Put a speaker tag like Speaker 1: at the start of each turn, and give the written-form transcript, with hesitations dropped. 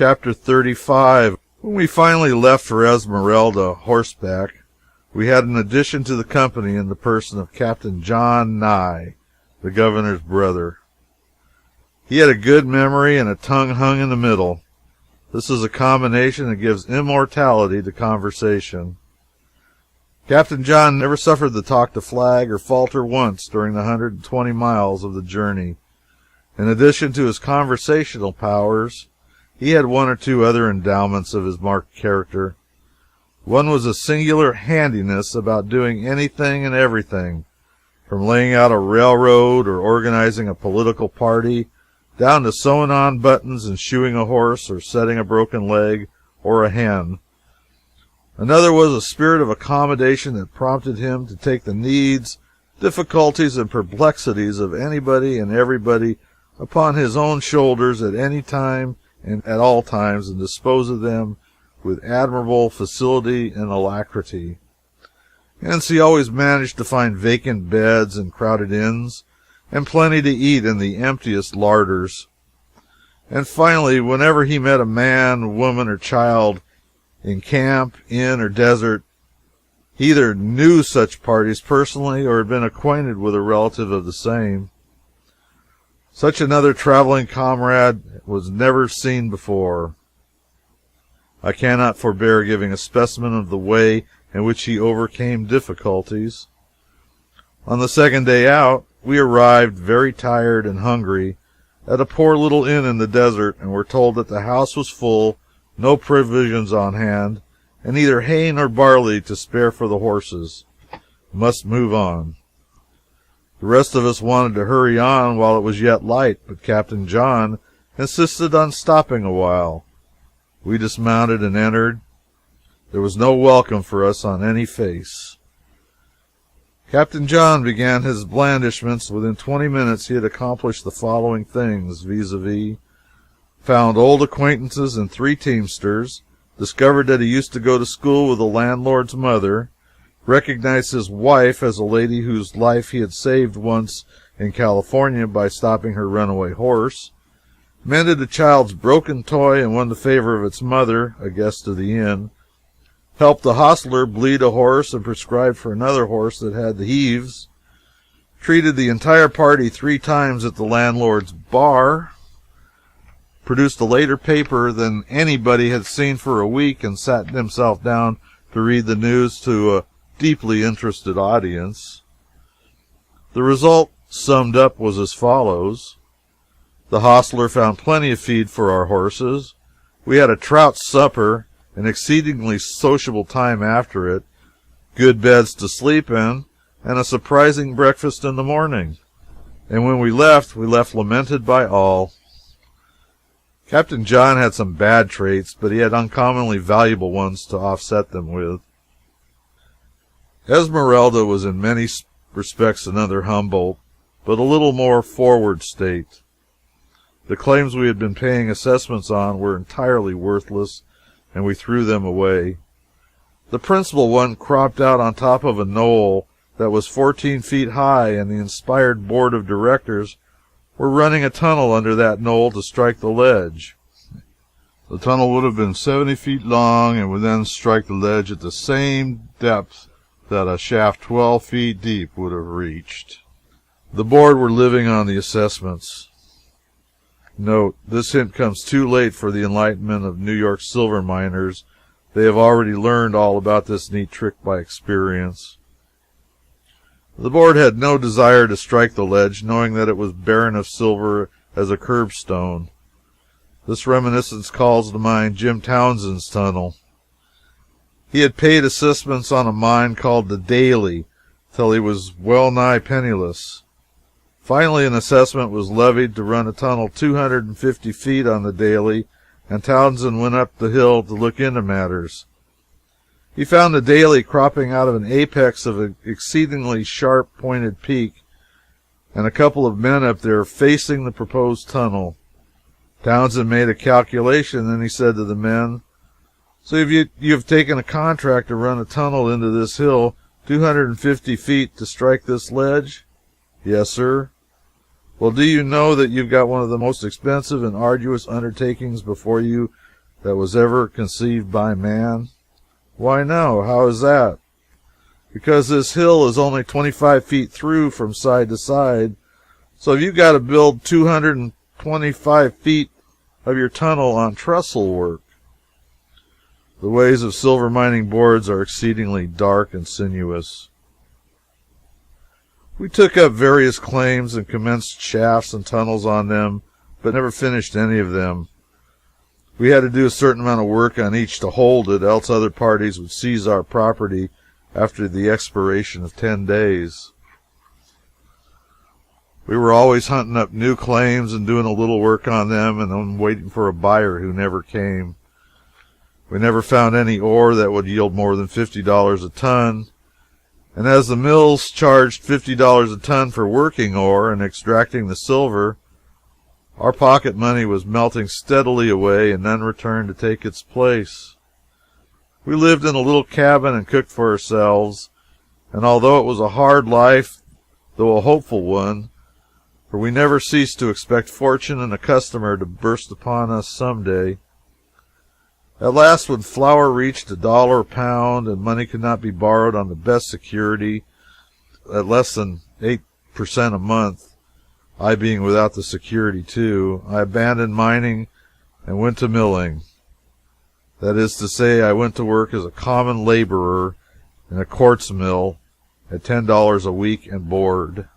Speaker 1: Chapter 35. When we finally left for Esmeralda horseback, we had an addition to the company in the person of Captain John Nye, the governor's brother. He had a good memory and a tongue hung in the middle. This is a combination that gives immortality to conversation. Captain John never suffered the talk to flag or falter once during the 120 miles of the journey. In addition to his conversational powers, he had one or two other endowments of his marked character. One was a singular handiness about doing anything and everything, from laying out a railroad or organizing a political party, down to sewing on buttons and shoeing a horse or setting a broken leg or a hen. Another was a spirit of accommodation that prompted him to take the needs, difficulties, and perplexities of anybody and everybody upon his own shoulders at any time and at all times, and dispose of them with admirable facility and alacrity. Hence he always managed to find vacant beds and crowded inns, and plenty to eat in the emptiest larders. And finally, whenever he met a man, woman, or child in camp, inn, or desert, he either knew such parties personally or had been acquainted with a relative of the same. Such another traveling comrade was never seen before. I cannot forbear giving a specimen of the way in which he overcame difficulties. On the second day out, we arrived, very tired and hungry, at a poor little inn in the desert, and were told that the house was full, no provisions on hand, and neither hay nor barley to spare for the horses. Must move on. The rest of us wanted to hurry on while it was yet light, but Captain John insisted on stopping a while. We dismounted and entered. There was no welcome for us on any face. Captain John began his blandishments. Within 20 minutes he had accomplished the following things, viz. Found old acquaintances in 3 teamsters, discovered that he used to go to school with the landlord's mother, recognized his wife as a lady whose life he had saved once in California by stopping her runaway horse, mended a child's broken toy and won the favor of its mother, a guest of the inn, helped the hostler bleed a horse and prescribed for another horse that had the heaves, treated the entire party 3 times at the landlord's bar, produced a later paper than anybody had seen for a week, and sat himself down to read the news to a deeply interested audience. The result, summed up, was as follows. The hostler found plenty of feed for our horses. We had a trout supper, an exceedingly sociable time after it, good beds to sleep in, and a surprising breakfast in the morning. And when we left lamented by all. Captain John had some bad traits, but he had uncommonly valuable ones to offset them with. Esmeralda was in many respects another Humboldt, but a little more forward state. The claims we had been paying assessments on were entirely worthless, and we threw them away. The principal one cropped out on top of a knoll that was 14 feet high, and the inspired board of directors were running a tunnel under that knoll to strike the ledge. The tunnel would have been 70 feet long and would then strike the ledge at the same depth that a shaft 12 feet deep would have reached. The board were living on the assessments. Note, this hint comes too late for the enlightenment of New York silver miners. They have already learned all about this neat trick by experience. The board had no desire to strike the ledge, knowing that it was barren of silver as a curbstone. This reminiscence calls to mind Jim Townsend's tunnel. He had paid assessments on a mine called the Daly till he was well nigh penniless. Finally, an assessment was levied to run a tunnel 250 feet on the Daly, and Townsend went up the hill to look into matters. He found the Daly cropping out of an apex of an exceedingly sharp-pointed peak, and a couple of men up there facing the proposed tunnel. Townsend made a calculation, then he said to the men, "So you've taken a contract to run a tunnel into this hill 250 feet to strike this ledge?" "Yes, sir." "Well, do you know that you've got one of the most expensive and arduous undertakings before you that was ever conceived by man? Why, no. How is that? Because this hill is only 25 feet through from side to side, so you've got to build 225 feet of your tunnel on trestle work. The ways of silver mining boards are exceedingly dark and sinuous. We took up various claims and commenced shafts and tunnels on them, but never finished any of them. We had to do a certain amount of work on each to hold it, else other parties would seize our property after the expiration of 10 days. We were always hunting up new claims and doing a little work on them and then waiting for a buyer who never came. We never found any ore that would yield more than $50 a ton, and as the mills charged $50 a ton for working ore and extracting the silver, our pocket money was melting steadily away and none returned to take its place. We lived in a little cabin and cooked for ourselves, and although it was a hard life, though a hopeful one, for we never ceased to expect fortune and a customer to burst upon us some day. At last, when flour reached $1 a pound and money could not be borrowed on the best security at less than 8% a month, I being without the security too, I abandoned mining and went to milling. That is to say, I went to work as a common laborer in a quartz mill at $10 a week and board.